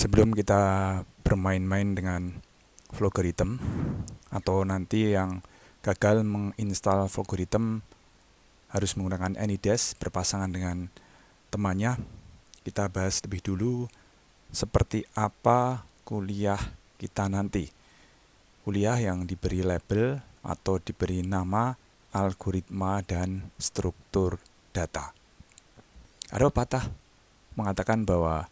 Sebelum kita bermain-main dengan Vloggeritham atau nanti yang gagal menginstal Vloggeritham harus menggunakan AnyDesk berpasangan dengan temannya, kita bahas lebih dulu seperti apa kuliah kita nanti. Kuliah yang diberi label atau diberi nama algoritma dan struktur data. Ada pepatah mengatakan bahwa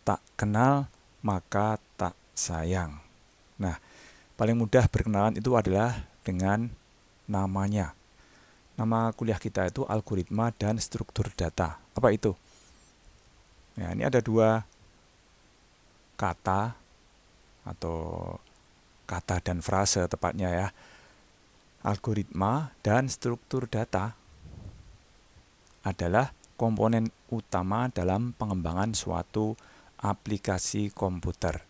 tak kenal maka tak sayang. Nah, paling mudah berkenalan itu adalah dengan namanya. Nama kuliah kita itu algoritma dan struktur data. Apa itu? Ya, ini ada dua kata atau kata dan frase tepatnya ya. Algoritma dan struktur data adalah komponen utama dalam pengembangan suatu aplikasi komputer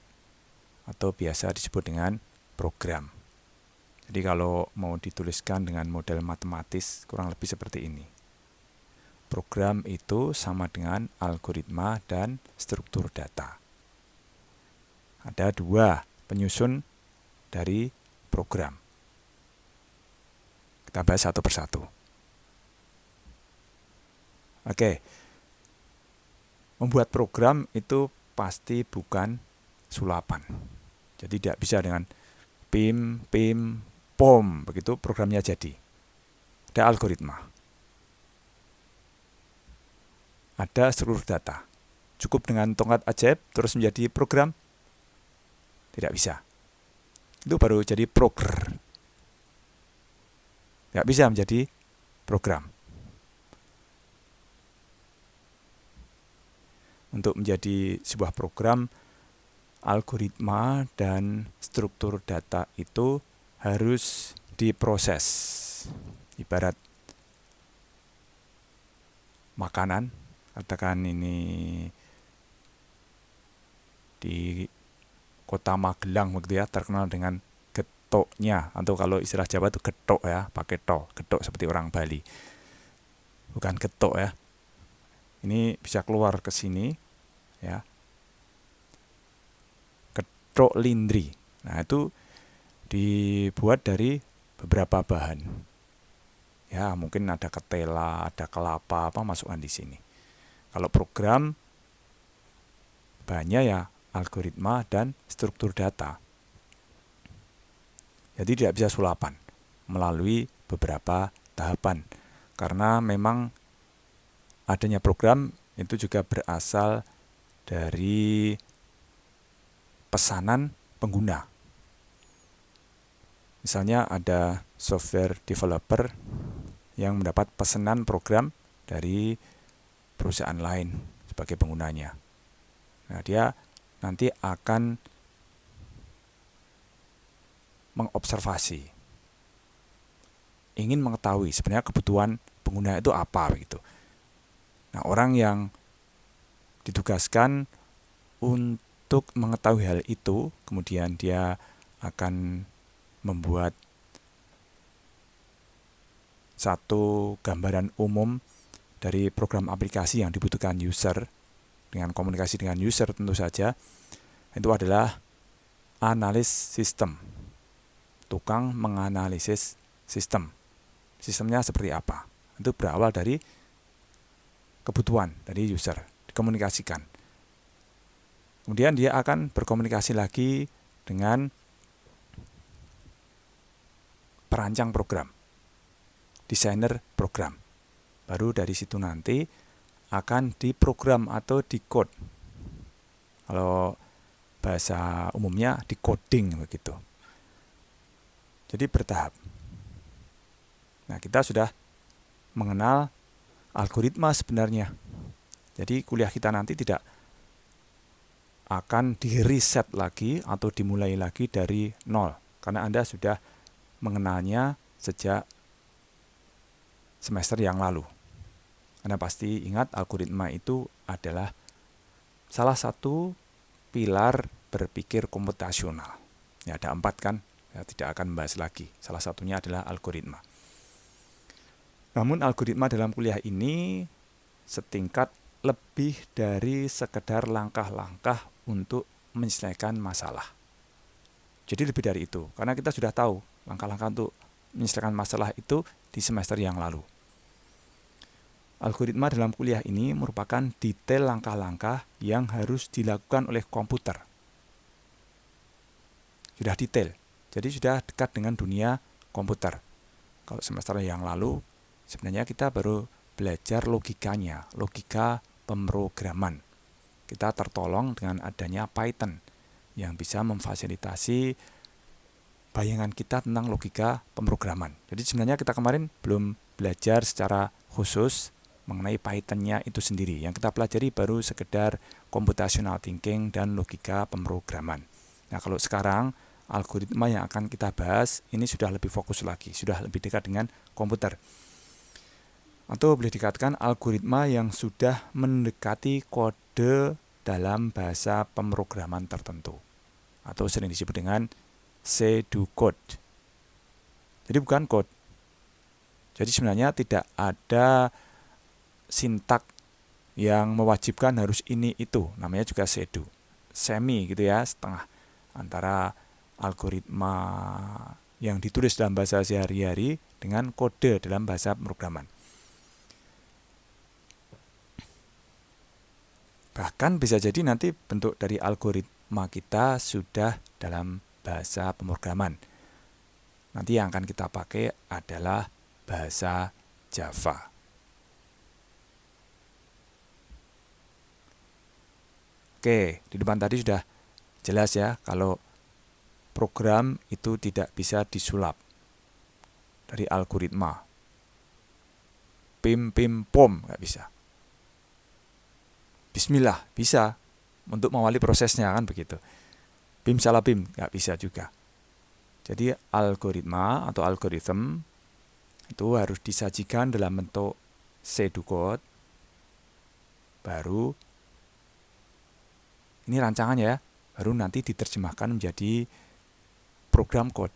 atau biasa disebut dengan program. Jadi kalau mau dituliskan dengan model matematis kurang lebih seperti ini. Program itu sama dengan algoritma dan struktur data. Ada dua penyusun dari program. Kita bahas satu persatu. Oke. Membuat program itu pasti bukan sulapan. Jadi tidak bisa dengan pim, pom, begitu programnya jadi. Ada algoritma. Ada struktur data. Cukup dengan tongkat ajaib terus menjadi program? Tidak bisa. Itu baru jadi program. Tidak bisa menjadi program. Untuk menjadi sebuah program, algoritma dan struktur data itu harus diproses. Ibarat makanan, katakan ini di kota Magelang begitu ya, terkenal dengan getoknya, atau kalau istilah Jawa itu getok ya, pakai to, getok seperti orang Bali. Bukan getok ya. Ini bisa keluar ke sini ya. Getok lindri. Nah, itu dibuat dari beberapa bahan. Ya, mungkin ada ketela, ada kelapa, apa masukkan di sini. Kalau program bahannya ya algoritma dan struktur data. Jadi tidak bisa sulapan melalui beberapa tahapan. Karena memang adanya program itu juga berasal dari pesanan pengguna. Misalnya ada software developer yang mendapat pesanan program dari perusahaan lain sebagai penggunanya. Nah, dia nanti akan mengobservasi, ingin mengetahui sebenarnya kebutuhan pengguna itu apa begitu. Nah, orang yang ditugaskan untuk mengetahui hal itu, kemudian dia akan membuat satu gambaran umum dari program aplikasi yang dibutuhkan user, dengan komunikasi dengan user tentu saja, itu adalah analis sistem. Tukang menganalisis sistem. Sistemnya seperti apa? Itu berawal dari kebutuhan dari user, dikomunikasikan. Kemudian dia akan berkomunikasi lagi dengan perancang program, desainer program. Baru dari situ nanti akan diprogram atau dikode. Kalau bahasa umumnya decoding begitu. Jadi bertahap. Nah, kita sudah mengenal algoritma sebenarnya. Jadi kuliah kita nanti tidak akan di-reset lagi atau dimulai lagi dari nol. Karena Anda sudah mengenalnya sejak semester yang lalu. Anda pasti ingat algoritma itu adalah salah satu pilar berpikir komputasional. Ya, ada 4 kan, ya, tidak akan membahas lagi. Salah satunya adalah algoritma. Namun algoritma dalam kuliah ini setingkat lebih dari sekedar langkah-langkah untuk menyelesaikan masalah. Jadi lebih dari itu, karena kita sudah tahu langkah-langkah untuk menyelesaikan masalah itu di semester yang lalu. Algoritma dalam kuliah ini merupakan detail langkah-langkah yang harus dilakukan oleh komputer. Sudah detail, jadi sudah dekat dengan dunia komputer. Kalau semester yang lalu, sebenarnya kita baru belajar logikanya, logika pemrograman. Kita tertolong dengan adanya Python yang bisa memfasilitasi bayangan kita tentang logika pemrograman. Jadi sebenarnya kita kemarin belum belajar secara khusus mengenai Python-nya itu sendiri. Yang kita pelajari baru sekedar computational thinking dan logika pemrograman. Nah, kalau sekarang algoritma yang akan kita bahas ini sudah lebih fokus lagi, sudah lebih dekat dengan komputer. Atau boleh dikatakan algoritma yang sudah mendekati kode dalam bahasa pemrograman tertentu. Atau sering disebut dengan pseudocode. Jadi bukan code. Jadi sebenarnya tidak ada sintak yang mewajibkan harus ini itu, namanya juga pseudo. Semi gitu ya, setengah antara algoritma yang ditulis dalam bahasa sehari-hari dengan kode dalam bahasa pemrograman. Bahkan bisa jadi nanti bentuk dari algoritma kita sudah dalam bahasa pemrograman. Nanti yang akan kita pakai adalah bahasa Java. Oke, di depan tadi sudah jelas ya kalau program itu tidak bisa disulap dari algoritma. Pim, pim, pom, nggak bisa. Bismillah, bisa untuk mengawali prosesnya kan begitu. Bim salah bim, nggak bisa juga. Jadi algoritma atau algoritma itu harus disajikan dalam bentuk pseudocode, baru ini rancangan ya, baru nanti diterjemahkan menjadi program code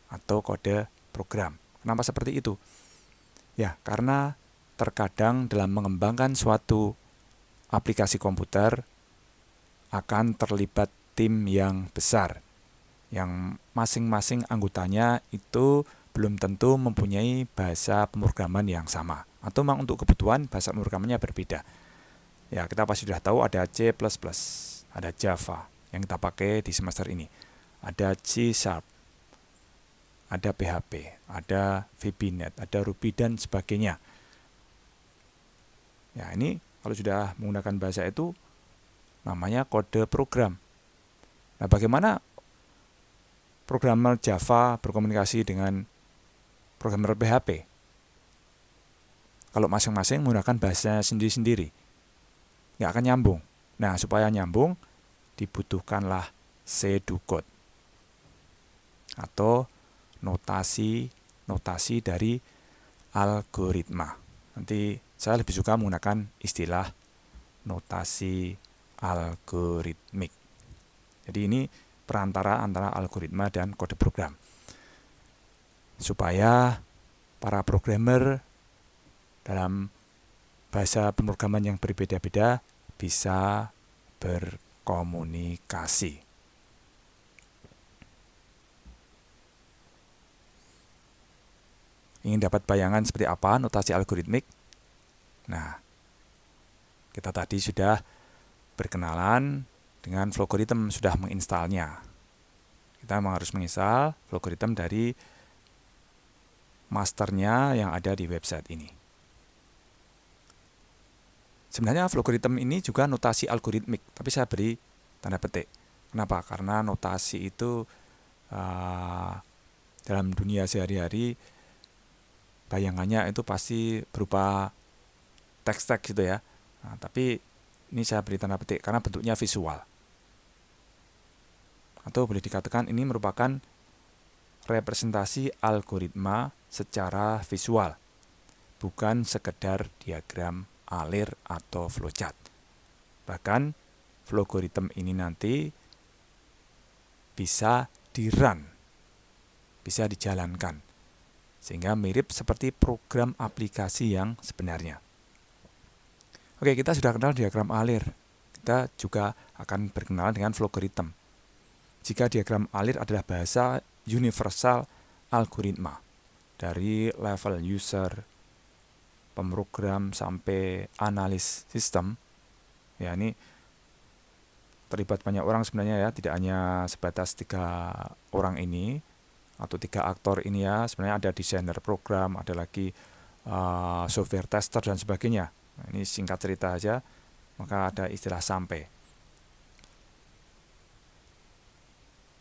atau kode program. Kenapa seperti itu? Ya, karena terkadang dalam mengembangkan suatu aplikasi komputer akan terlibat tim yang besar, yang masing-masing anggotanya itu belum tentu mempunyai bahasa pemrograman yang sama, atau memang untuk kebutuhan bahasa pemrogramannya berbeda. Ya, kita pasti sudah tahu ada C++, ada Java yang kita pakai di semester ini. Ada C#, ada PHP, ada VB.NET, ada Ruby dan sebagainya. Ya, ini kalau sudah menggunakan bahasa itu namanya kode program. Nah, bagaimana programmer Java berkomunikasi dengan programmer PHP? Kalau masing-masing menggunakan bahasa sendiri-sendiri, nggak akan nyambung. Nah, supaya nyambung, dibutuhkanlah pseudocode atau notasi dari algoritma. Nanti saya lebih suka menggunakan istilah notasi algoritmik. Jadi ini perantara antara algoritma dan kode program. Supaya para programmer dalam bahasa pemrograman yang berbeda-beda bisa berkomunikasi. Ingin dapat bayangan seperti apa notasi algoritmik? Nah, kita tadi sudah berkenalan dengan Flowgorithm, sudah menginstalnya. Kita harus menginstal Flowgorithm dari masternya yang ada di website ini. Sebenarnya Flowgorithm ini juga notasi algoritmik, tapi saya beri tanda petik. Kenapa? Karena notasi itu dalam dunia sehari-hari bayangannya itu pasti berupa teks-teks gitu ya. Nah, tapi ini saya beri tanda petik karena bentuknya visual. Atau boleh dikatakan ini merupakan representasi algoritma secara visual, bukan sekedar diagram alir atau flowchart. Bahkan Flowgorithm ini nanti bisa di-run, bisa dijalankan, sehingga mirip seperti program aplikasi yang sebenarnya. Oke, kita sudah kenal diagram alir. Kita juga akan berkenalan dengan flogoritm. Jika diagram alir adalah bahasa universal algoritma, dari level user, pemrogram sampai analis sistem, ya ini terlibat banyak orang sebenarnya ya, tidak hanya sebatas 3 orang ini atau 3 aktor ini ya, sebenarnya ada desainer program, ada lagi software tester dan sebagainya. Nah, ini singkat cerita aja, maka ada istilah sampai.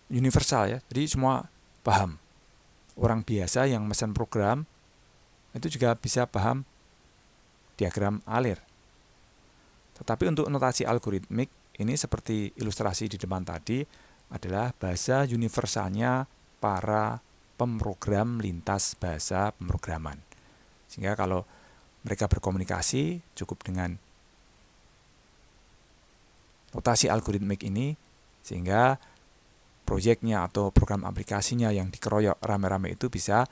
Universal ya, jadi semua paham. Orang biasa yang mesin program itu juga bisa paham diagram alir. Tetapi untuk notasi algoritmik, ini seperti ilustrasi di depan tadi, adalah bahasa universalnya para pemrogram lintas bahasa pemrograman. Sehingga kalau mereka berkomunikasi cukup dengan notasi algoritmik ini, sehingga proyeknya atau program aplikasinya yang dikeroyok rame-rame itu bisa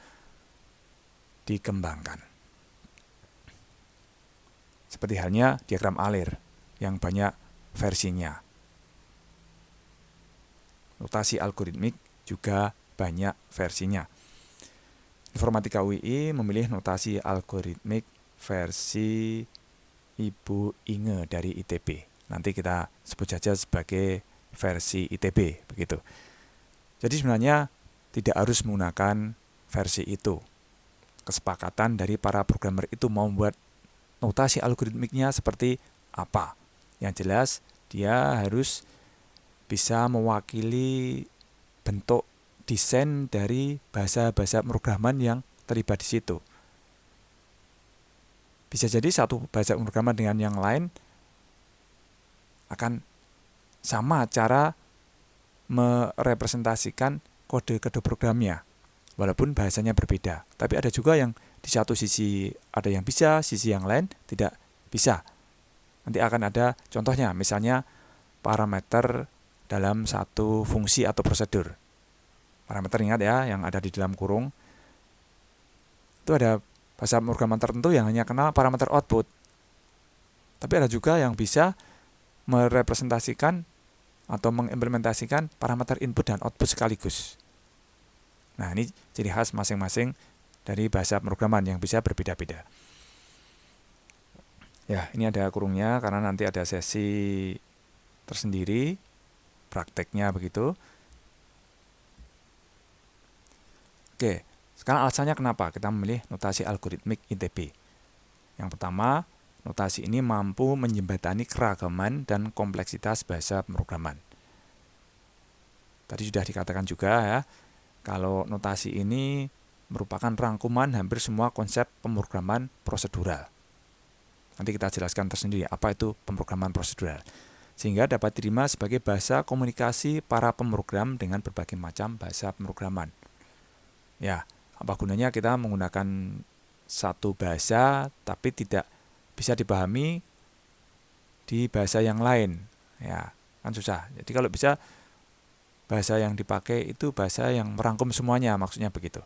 dikembangkan. Seperti halnya diagram alir yang banyak versinya. Notasi algoritmik juga banyak versinya. Informatika UI memilih notasi algoritmik versi Ibu Inge dari ITB. Nanti kita sebut saja sebagai versi ITB, begitu. Jadi sebenarnya tidak harus menggunakan versi itu. Kesepakatan dari para programmer itu mau membuat notasi algoritmiknya seperti apa. Yang jelas dia harus bisa mewakili bentuk desain dari bahasa-bahasa pemrograman yang terlibat di situ. Bisa jadi satu bahasa pemrograman dengan yang lain akan sama cara merepresentasikan kode-kode programnya, walaupun bahasanya berbeda. Tapi ada juga yang di satu sisi ada yang bisa, sisi yang lain tidak bisa. Nanti akan ada contohnya, misalnya parameter dalam satu fungsi atau prosedur. Parameter, ingat ya, yang ada di dalam kurung. Itu ada bahasa pemrograman tertentu yang hanya kenal parameter output. Tapi ada juga yang bisa merepresentasikan atau mengimplementasikan parameter input dan output sekaligus. Nah, ini ciri khas masing-masing dari bahasa pemrograman yang bisa berbeda-beda. Ya, ini ada kurungnya karena nanti ada sesi tersendiri, prakteknya begitu. Oke, sekarang alasannya kenapa kita memilih notasi algoritmik ITB. Yang pertama, notasi ini mampu menjembatani keragaman dan kompleksitas bahasa pemrograman. Tadi sudah dikatakan juga ya, kalau notasi ini merupakan rangkuman hampir semua konsep pemrograman prosedural. Nanti kita jelaskan tersendiri apa itu pemrograman prosedural. Sehingga dapat diterima sebagai bahasa komunikasi para pemrogram dengan berbagai macam bahasa pemrograman. Ya, apa gunanya kita menggunakan satu bahasa tapi tidak bisa dipahami di bahasa yang lain, ya kan susah. Jadi kalau bisa bahasa yang dipakai itu bahasa yang merangkum semuanya, maksudnya begitu.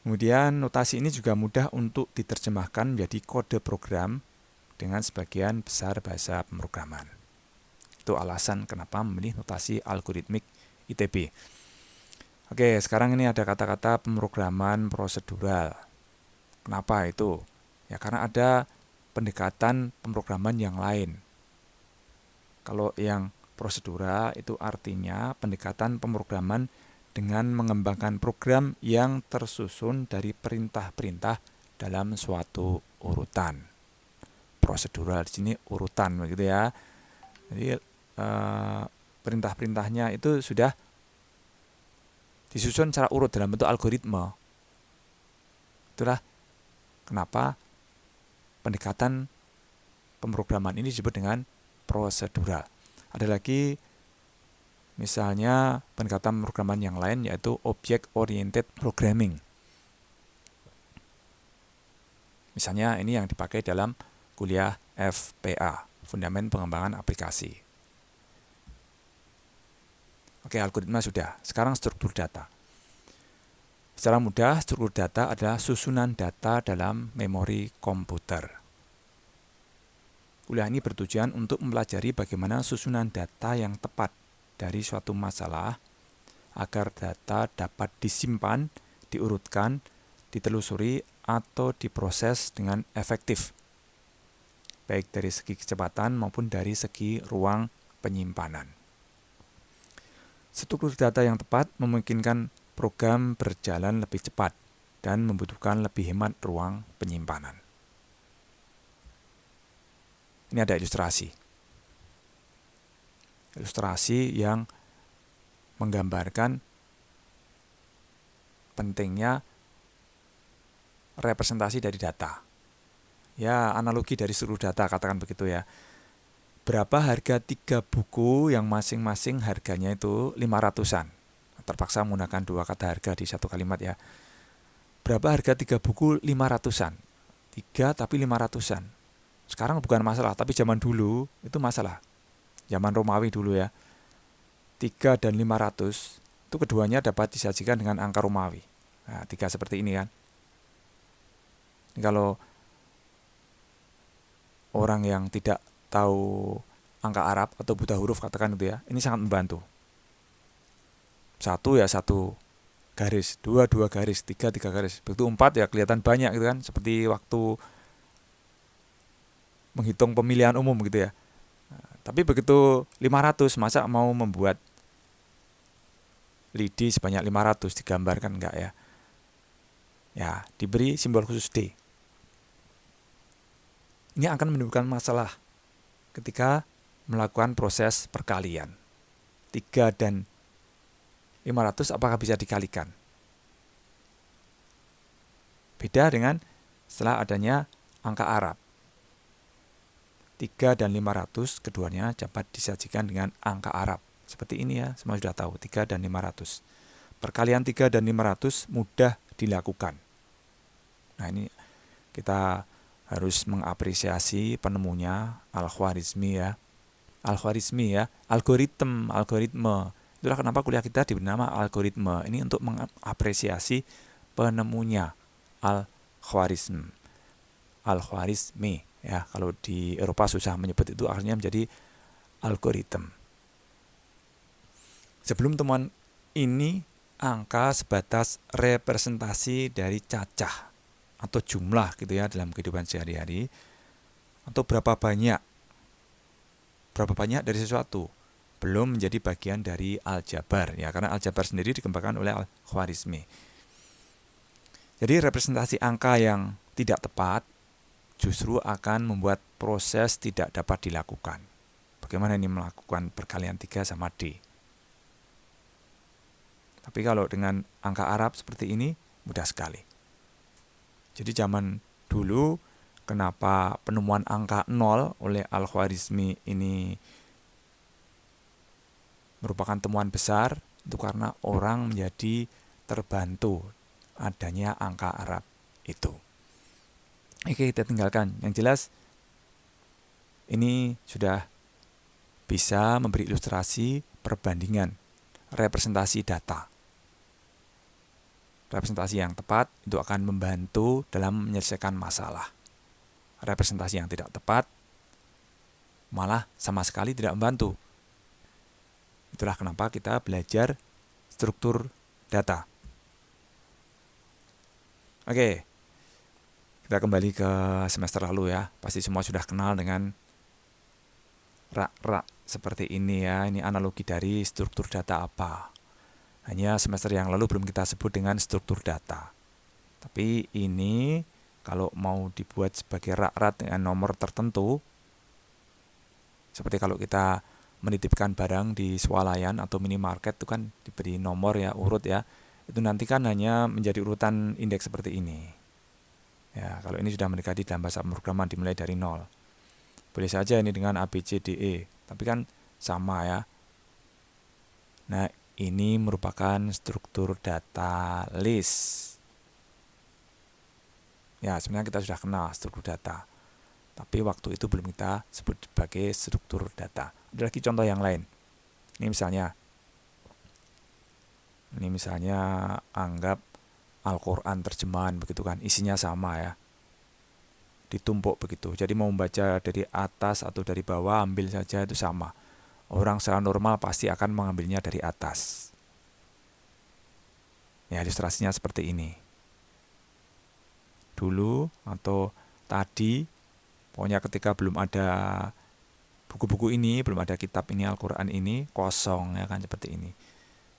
Kemudian notasi ini juga mudah untuk diterjemahkan menjadi kode program dengan sebagian besar bahasa pemrograman. Itu alasan kenapa memilih notasi algoritmik ITB. Oke, sekarang ini ada kata-kata pemrograman prosedural. Kenapa itu? Ya karena ada pendekatan pemrograman yang lain. Kalau yang prosedural itu artinya pendekatan pemrograman dengan mengembangkan program yang tersusun dari perintah-perintah dalam suatu urutan. Prosedural di sini urutan begitu ya. Jadi perintah-perintahnya itu sudah disusun secara urut dalam bentuk algoritma. Itulah kenapa pendekatan pemrograman ini disebut dengan prosedural. Ada lagi misalnya pendekatan pemrograman yang lain yaitu object oriented programming. Misalnya ini yang dipakai dalam kuliah FPA, Fundament Pengembangan Aplikasi. Oke, algoritma sudah. Sekarang struktur data. Secara mudah, struktur data adalah susunan data dalam memori komputer. Kuliah ini bertujuan untuk mempelajari bagaimana susunan data yang tepat dari suatu masalah agar data dapat disimpan, diurutkan, ditelusuri, atau diproses dengan efektif, baik dari segi kecepatan maupun dari segi ruang penyimpanan. Struktur data yang tepat memungkinkan program berjalan lebih cepat dan membutuhkan lebih hemat ruang penyimpanan. Ini ada ilustrasi. Ilustrasi yang menggambarkan pentingnya representasi dari data. Ya, analogi dari seluruh data, katakan begitu ya. Berapa harga 3 buku yang masing-masing harganya itu 500-an. Terpaksa menggunakan 2 kata harga di satu kalimat ya. Berapa harga 3 buku 500-an? 3 tapi 500-an. Sekarang bukan masalah, tapi zaman dulu itu masalah. Zaman Romawi dulu ya. 3 dan 500 itu keduanya dapat disajikan dengan angka Romawi. Nah, 3 seperti ini kan. Ini kalau orang yang tidak tahu angka Arab atau buta huruf katakan itu ya, ini sangat membantu. 1 ya 1 garis, 2 garis, 3 garis. Begitu 4 ya kelihatan banyak gitu kan, seperti waktu menghitung pemilihan umum gitu ya. Tapi begitu 500, masa mau membuat lidi sebanyak 500 digambarkan enggak ya? Ya, diberi simbol khusus D. Ini akan menimbulkan masalah ketika melakukan proses perkalian. 3 dan 500 apakah bisa dikalikan? Beda dengan setelah adanya angka Arab. 3 dan 500 keduanya dapat disajikan dengan angka Arab. Seperti ini ya, semua sudah tahu, 3 dan 500. Perkalian 3 dan 500 mudah dilakukan. Nah, ini kita harus mengapresiasi penemunya Al-Khwarizmi ya. Al-Khwarizmi ya, algoritme. Itulah kenapa kuliah kita diberi nama algoritme. Ini untuk mengapresiasi penemunya Al-Khwarizmi ya. Kalau di Eropa susah menyebut itu, akhirnya menjadi algoritme. Sebelum temuan ini, angka sebatas representasi dari cacah atau jumlah gitu ya dalam kehidupan sehari-hari, atau berapa banyak dari sesuatu, belum menjadi bagian dari aljabar ya, karena aljabar sendiri dikembangkan oleh Al-Khwarizmi. Jadi representasi angka yang tidak tepat justru akan membuat proses tidak dapat dilakukan. Bagaimana ini melakukan perkalian 3 sama D? Tapi kalau dengan angka Arab seperti ini mudah sekali. Jadi zaman dulu kenapa penemuan angka 0 oleh Al-Khwarizmi ini merupakan temuan besar, itu karena orang menjadi terbantu adanya angka Arab itu. Oke, kita tinggalkan. Yang jelas ini sudah bisa memberi ilustrasi perbandingan representasi data. Representasi yang tepat itu akan membantu dalam menyelesaikan masalah. Representasi yang tidak tepat malah sama sekali tidak membantu. Itulah kenapa kita belajar struktur data. Oke, kita kembali ke semester lalu ya. Pasti semua sudah kenal dengan rak-rak seperti ini ya. Ini analogi dari struktur data apa. Hanya semester yang lalu belum kita sebut dengan struktur data. Tapi ini kalau mau dibuat sebagai rak-rak dengan nomor tertentu, seperti kalau kita menitipkan barang di swalayan atau minimarket itu kan diberi nomor ya, urut ya. Itu nanti kan hanya menjadi urutan indeks seperti ini. Ya, kalau ini sudah mendekati dalam bahasa pemrograman dimulai dari 0. Boleh saja ini dengan A, B, C, D, E. Tapi kan sama ya. Nah, ini merupakan struktur data list. Ya, sebenarnya kita sudah kenal struktur data. Tapi waktu itu belum kita sebut sebagai struktur data. Ada lagi contoh yang lain. Ini misalnya anggap Al-Quran terjemahan begitu kan. Isinya sama ya. ditumpuk begitu. Jadi mau membaca dari atas atau dari bawah, ambil saja itu sama. Orang secara normal pasti akan mengambilnya dari atas. Ya, ilustrasinya seperti ini. Dulu atau tadi, pokoknya ketika belum ada buku-buku ini, belum ada kitab ini, Al-Quran ini, kosong ya kan, seperti ini.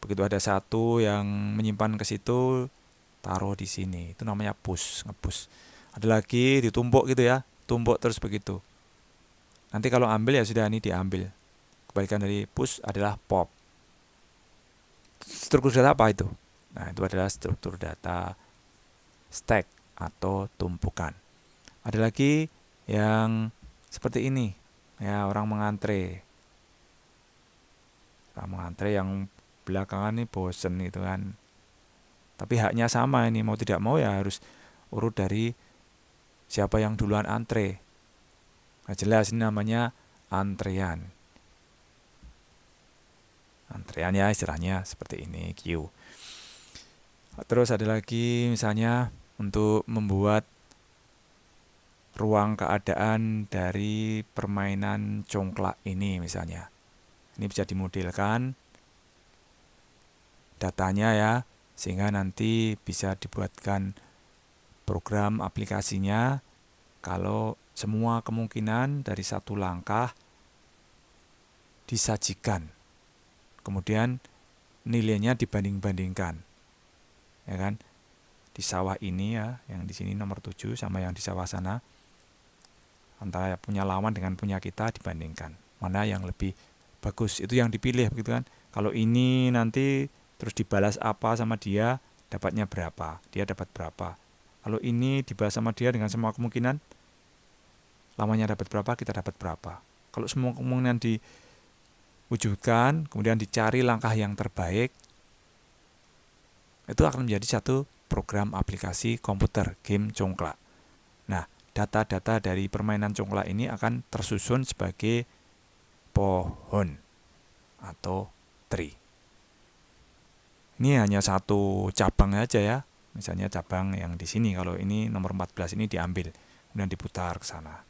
Begitu ada satu yang menyimpan ke situ, taruh di sini. Itu namanya push, nge-push. Ada lagi ditumpuk gitu ya, tumpuk terus begitu. Nanti kalau ambil ya sudah, ini diambil. Kebalikan dari push adalah pop. Struktur data apa itu? Nah, itu adalah struktur data stack atau tumpukan. Ada lagi yang seperti ini, ya, orang mengantre. Orang mengantre yang belakangan nih bosen gitu kan. Tapi haknya sama ini, mau tidak mau ya harus urut dari siapa yang duluan antre. Nah, jelas ini namanya antrean. Antrean ya istilahnya seperti ini, queue. Terus ada lagi misalnya untuk membuat ruang keadaan dari permainan congklak ini misalnya. Ini bisa dimodelkan datanya ya, sehingga nanti bisa dibuatkan program aplikasinya kalau semua kemungkinan dari satu langkah disajikan. Kemudian nilainya dibanding-bandingkan. Ya kan? Di sawah ini ya, yang di sini nomor 7 sama yang di sawah sana, antara punya lawan dengan punya kita dibandingkan. Mana yang lebih bagus, itu yang dipilih begitu kan. Kalau ini nanti terus dibalas apa sama dia, dapatnya berapa, dia dapat berapa. Kalau ini dibalas sama dia dengan semua kemungkinan, lawannya dapat berapa, kita dapat berapa. Kalau semua kemungkinan diwujudkan, kemudian dicari langkah yang terbaik, itu akan menjadi satu program aplikasi komputer, game congklak. Nah, data-data dari permainan congklak ini akan tersusun sebagai pohon atau tree. Ini hanya satu cabang aja ya. Misalnya cabang yang di sini, kalau ini nomor 14 ini diambil, kemudian diputar ke sana.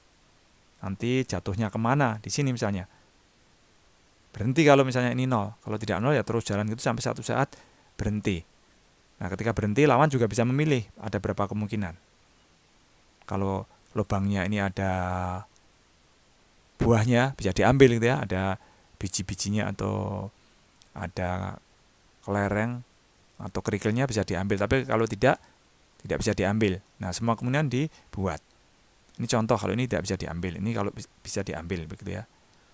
Nanti jatuhnya kemana? Di sini misalnya. Berhenti kalau misalnya ini 0. Kalau tidak 0 ya terus jalan gitu sampai satu saat berhenti. Nah, ketika berhenti, lawan juga bisa memilih ada berapa kemungkinan. Kalau lubangnya ini ada buahnya, bisa diambil gitu ya, ada biji-bijinya atau ada kelereng atau kerikilnya bisa diambil. Tapi kalau tidak bisa diambil. Nah, semua kemungkinan dibuat. Ini contoh kalau ini tidak bisa diambil, ini kalau bisa diambil begitu ya.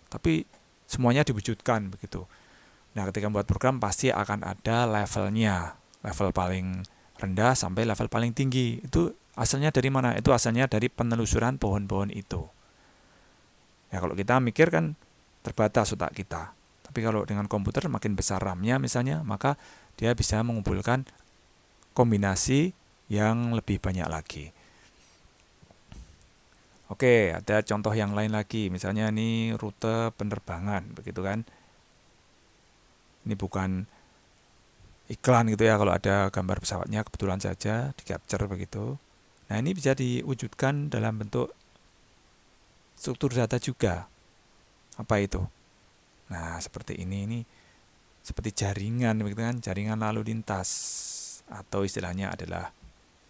Tapi semuanya diwujudkan begitu. Nah, ketika membuat program pasti akan ada levelnya. Level paling rendah sampai level paling tinggi. Itu asalnya dari mana? Itu asalnya dari penelusuran pohon-pohon itu. Ya, kalau kita mikir kan terbatas otak kita. Tapi kalau dengan komputer makin besar RAM-nya misalnya, maka dia bisa mengumpulkan kombinasi yang lebih banyak lagi. Oke, ada contoh yang lain lagi. Misalnya ini rute penerbangan, begitu kan. Ini bukan iklan gitu ya, kalau ada gambar pesawatnya kebetulan saja di capture begitu. Nah, ini bisa diwujudkan dalam bentuk struktur data juga. Apa itu? Nah, seperti ini seperti jaringan begitu kan, jaringan lalu lintas atau istilahnya adalah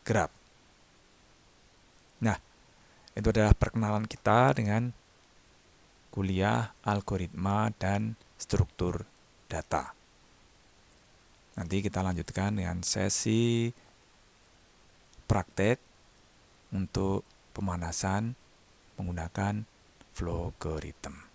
graph. Nah, itu adalah perkenalan kita dengan kuliah algoritma dan struktur data. Nanti kita lanjutkan dengan sesi praktek untuk pemanasan menggunakan Flowgoritham.